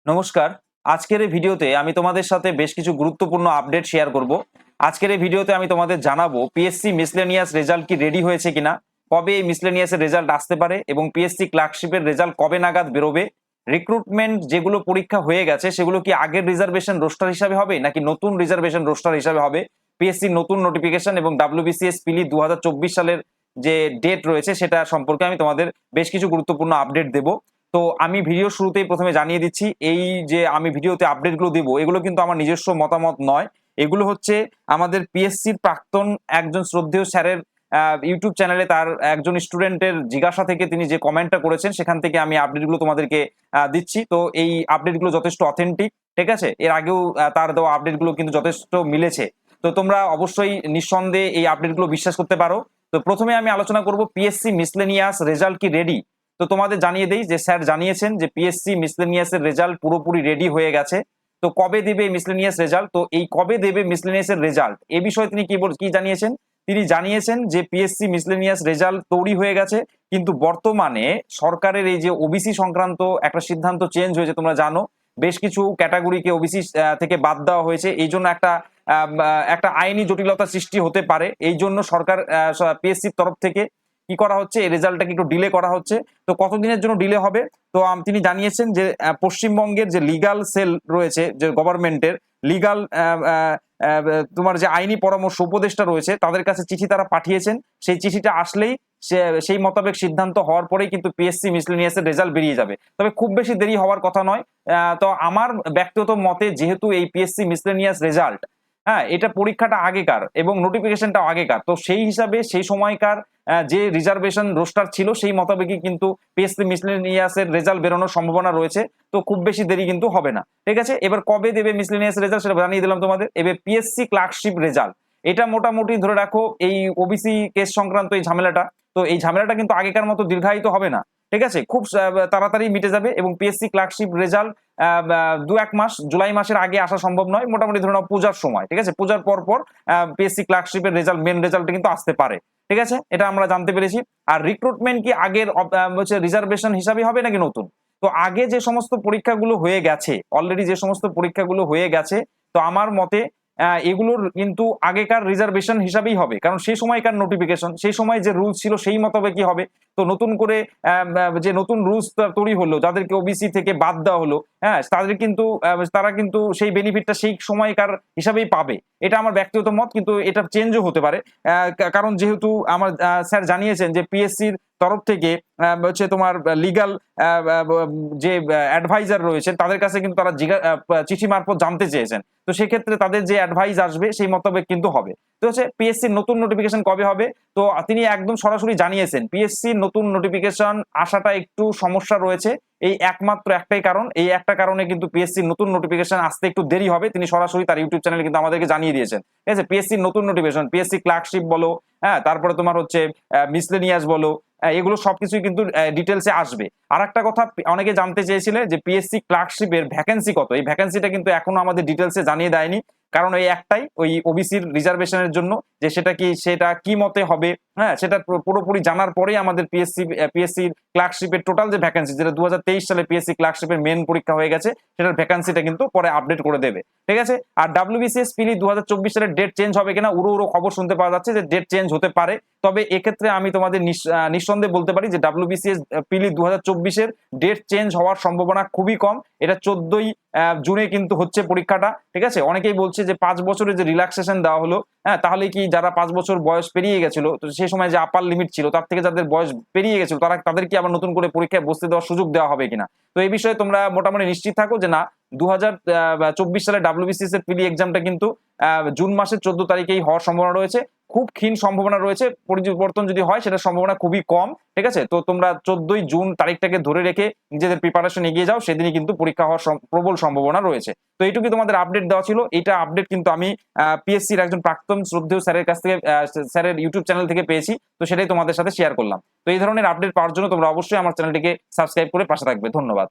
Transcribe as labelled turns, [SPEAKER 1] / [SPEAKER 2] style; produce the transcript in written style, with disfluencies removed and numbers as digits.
[SPEAKER 1] নমস্কার। আজকের এই ভিডিওতে আমি তোমাদের সাথে বেশ কিছু গুরুত্বপূর্ণ আপডেট শেয়ার করব। আজকের এই ভিডিওতে আমি তোমাদের জানাবো পিএসসি মিসলেনিয়াস রেজাল্ট কি রেডি হয়েছে কিনা, কবে এই মিসলেনিয়াসের রেজাল্ট আসতে পারে এবং পিএসসি ক্লার্কশিপের রেজাল্ট কবে নাগাদ বেরোবে। রিক্রুটমেন্ট যেগুলো পরীক্ষা হয়ে গেছে সেগুলো কি আগের রিজার্ভেশন রোস্টার হিসাবে হবে নাকি নতুন রিজার্ভেশন রোস্টার হিসাবে হবে। পিএসসি নতুন নোটিফিকেশন এবং ডাব্লিউবিসিএস পিলি 2024 সালের যে ডেট রয়েছে সেটা সম্পর্কে আমি তোমাদের বেশ কিছু গুরুত্বপূর্ণ আপডেট দেবো। তো আমি ভিডিও শুরুতেই প্রথমে জানিয়ে দিচ্ছি, এই যে আমি ভিডিওতে আপডেটগুলো দিব এগুলো কিন্তু আমার নিজস্ব মতামত নয়। এগুলো হচ্ছে আমাদের পিএসসির প্রাক্তন একজন শ্রদ্ধেয় স্যারের ইউটিউব চ্যানেলে তার একজন স্টুডেন্টের জিজ্ঞাসা থেকে তিনি যে কমেন্টটা করেছেন সেখান থেকে আমি আপডেটগুলো তোমাদেরকে দিচ্ছি। তো এই আপডেটগুলো যথেষ্ট অথেন্টিক, ঠিক আছে। এর আগেও তার দেওয়া আপডেটগুলো কিন্তু যথেষ্ট মিলেছে। তো তোমরা অবশ্যই নিঃসন্দেহে এই আপডেটগুলো বিশ্বাস করতে পারো। তো প্রথমে আমি আলোচনা করব পিএসসি মিসলেনিয়াস রেজাল্ট কি রেডি। তো তোমাদের জানিয়ে দেই যে স্যার জানিয়েছেন যে পিএসসি মিসলেনিয়াসের রেজাল্ট পুরোপুরি রেডি হয়ে গেছে। তো কবে দেবে মিসলেনিয়াস রেজাল্ট, তো এই কবে দেবে মিসলেনিয়াসের রেজাল্ট এ বিষয়ে তিনি কি জানিয়েছেন। তিনি জানিয়েছেন যে পিএসসি মিসলেনিয়াস রেজাল্ট তৈরি হয়ে গেছে, কিন্তু বর্তমানে সরকারের এই যে ওবিসি সংক্রান্ত একটা সিদ্ধান্ত চেঞ্জ হয়েছে, তোমরা জানো বেশ কিছু ক্যাটাগরিকে ওবিসি থেকে বাদ দেওয়া হয়েছে। এই জন্য একটা আইনি জটিলতা সৃষ্টি হতে পারে। এই জন্য সরকার পিএসসির তরফ থেকে কি করা হচ্ছে, এই রেজাল্টটাকে একটু ডিলে করা হচ্ছে। তো কতদিনের জন্য ডিলে হবে, তো তিনি জানিয়েছেন যে পশ্চিমবঙ্গের যে লিগাল সেল রয়েছে, যে গভর্নমেন্টের লিগাল তোমার যে আইনি পরামর্শ উপদেষ্টা রয়েছে তাদের কাছে চিঠি তারা পাঠিয়েছেন। সেই চিঠিটা আসলেই সেই মোতাবেক সিদ্ধান্ত হওয়ার পরেই কিন্তু পিএসসি মিসলেনিয়াসের রেজাল্ট বেরিয়ে যাবে। তবে খুব বেশি দেরি হওয়ার কথা নয়। তো আমার ব্যক্তিগত মতে যেহেতু এই পিএসসি মিসলেনিয়াস রেজাল্ট, হ্যাঁ, এটা পরীক্ষাটা আগেকার এবং নোটিফিকেশনটা আগেকার, তো সেই হিসাবে সেই সময়কার যে রিজার্ভেশন রোস্টার ছিল সেই মোতাবেকই কিন্তু পিএসসি মিসলেনিয়াসের রেজাল্ট বেরোনোর সম্ভাবনা রয়েছে। তো খুব বেশি দেরি কিন্তু হবে না, ঠিক আছে। এবার কবে দেবে মিসলেনিয়াস রেজাল্ট সেটা জানিয়ে দিলাম তোমাদের। এবার পিএসসি ক্লার্কশিপ রেজাল্ট, এটা মোটামুটি ধরে রাখো এই ওবিসি কেস সংক্রান্ত এই ঝামেলাটা, তো এই ঝামেলাটা কিন্তু আগেকার মতো দীর্ঘায়িত হবে না, ঠিক আছে, খুব তাড়াতাড়ি মিটে যাবে। এবং পিএসসি ক্লার্কশিপ রেজাল্ট 2-1 মাস, জুলাই মাসের আগে আসা সম্ভব নয়। মোটামুটি ধরে নাও পূজার সময়, ঠিক আছে, পূজার পর পর পিএসসি ক্লার্কশিপের রেজাল্ট, মেন রেজাল্ট কিন্তু আসতে পারে, ঠিক আছে, এটা আমরা জানতে পেরেছি। আর রিক্রুটমেন্ট কি আগের হচ্ছে রিজার্ভেশন হিসাবে হবে নাকি নতুন, তো আগে যে সমস্ত পরীক্ষাগুলো হয়ে গেছে, অলরেডি যে সমস্ত পরীক্ষাগুলো হয়ে গেছে, তো আমার মতে এগুলোর কিন্তু আগেকার রিজার্ভেশন হিসাবেই হবে, কারণ সেই সময়কার নোটিফিকেশন, সেই সময় যে রুলস ছিল সেই মোতাবেকই হবে। তো নতুন করে যে নতুন রুলস তৈরি হলো, যাদেরকে ওবিসি থেকে বাদ দেওয়া হলো, হ্যাঁ, তারা কিন্তু সেই বেনিফিটটা সেই সময়কার হিসাবেই পাবে। এটা আমার ব্যক্তিগত মত, কিন্তু এটা চেঞ্জও হতে পারে। কারণ যেহেতু আমার স্যার জানিয়েছেন যে পিএসসির তরফ থেকে হচ্ছে তোমার লিগাল যে অ্যাডভাইজার রয়েছেন তাদের কাছে কিন্তু তারা চিঠি মারফত জানতে চেয়েছেন। তো সেক্ষেত্রে তাদের যে অ্যাডভাইস আসবে সেই মোতাবেক কিন্তু হবে। তো হচ্ছে পিএসসির নতুন নোটিফিকেশন কবে হবে, তো তিনি একদম সরাসরি জানিয়েছেন পিএসসির নতুন নোটিফিকেশন আসাটা একটু সমস্যা রয়েছে। এই একমাত্র একটাই কারণ, এই একটা কারণে কিন্তু পিএসসির নতুন নোটিফিকেশন আসতে একটু দেরি হবে। তিনি সরাসরি তার ইউটিউব চ্যানেলে কিন্তু আমাদেরকে জানিয়ে দিয়েছেন, ঠিক আছে। পিএসসির নতুন নোটিফিকেশন, পিএসসি ক্লার্কশিপ বলো, হ্যাঁ, তারপরে তোমার হচ্ছে মিসলেনিয়াস বলো, এগুলো সবকিছুই কিন্তু ডিটেলসে আসবে। আর একটা কথা অনেকে জানতে চেয়েছিলেন যে পিএসসি ক্লার্কশিপের ভ্যাকেন্সি কত, এই ভ্যাকেন্সিটা কিন্তু এখনো আমাদের ডিটেলসে জানিয়ে দেয়নি। কারণ এই একটাই, ওই ওবিসির রিজার্ভেশনের জন্য, যে সেটা কি মতে হবে, হ্যাঁ, সেটা পুরোপুরি জানার পরেই আমাদের পিএসসি ক্লার্কশিপের টোটাল যে ভ্যাকেন্সি, যেটা 2023 সালে পিএসসি ক্লার্কশিপের মেন পরীক্ষা হয়ে গেছে, সেটার ভ্যাকেন্সিটা কিন্তু পরে আপডেট করে দেবে, ঠিক আছে। আর ডাব্লিউবিসিএস পিলি 2024 সালের ডেট চেঞ্জ হবে কিনা উড়ো খবর শুনতে পাওয়া যাচ্ছে যে ডেট চেঞ্জ হতে পারে। তবে এক্ষেত্রে আমি তোমাদের নিঃসন্দেহে বলতে পারি যে ডাব্লিউবিসিএস পিলি 2024-এর ডেট চেঞ্জ হওয়ার সম্ভাবনা খুবই কম। এটা 14ই জুনে কিন্তু হচ্ছে পরীক্ষাটা, ঠিক আছে। অনেকেই বলছে যে 5 বছরের যে রিল্যাক্সেশন দেওয়া হলো, হ্যাঁ, তাহলে কি যারা 5 বছর বয়স পেরিয়ে গেছিল, তো সেই সময় যে আপার লিমিট ছিল তার থেকে যাদের বয়স পেরিয়ে গেছিল তাদের কি আবার নতুন করে পরীক্ষায় বসতে দেওয়ার সুযোগ দেওয়া হবে কিনা। তো এই বিষয়ে তোমরা মোটামুটি নিশ্চিত থাকো যে না, 2024 সালে ডাব্লিউবিসিএস এর পিলি এক্সামটা কিন্তু জুন মাসের 14 তারিখেই হওয়ার সম্ভাবনা রয়েছে। খুব ক্ষীণ সম্ভাবনা রয়েছে, পরিবর্তন যদি হয় সেটার সম্ভাবনা খুবই কম, ঠিক আছে। তো তোমরা 14ই জুন তারিখটাকে ধরে রেখে নিজেদের প্রিপারেশন এগিয়ে যাও, সেদিনই কিন্তু পরীক্ষা হওয়ার প্রবল সম্ভাবনা রয়েছে। তো এইটুকুই তোমাদের আপডেট দেওয়া ছিল। এইটা আপডেট কিন্তু আমি পিএসসির একজন প্রাক্তন শ্রদ্ধেয় স্যারের কাছ থেকে, স্যারের ইউটিউব চ্যানেল থেকে পেয়েছি, তো সেটাই তোমাদের সাথে শেয়ার করলাম। তো এই ধরনের আপডেট পাওয়ার জন্য তোমরা অবশ্যই আমার চ্যানেলটিকে সাবস্ক্রাইব করে পাশে থাকবে। ধন্যবাদ।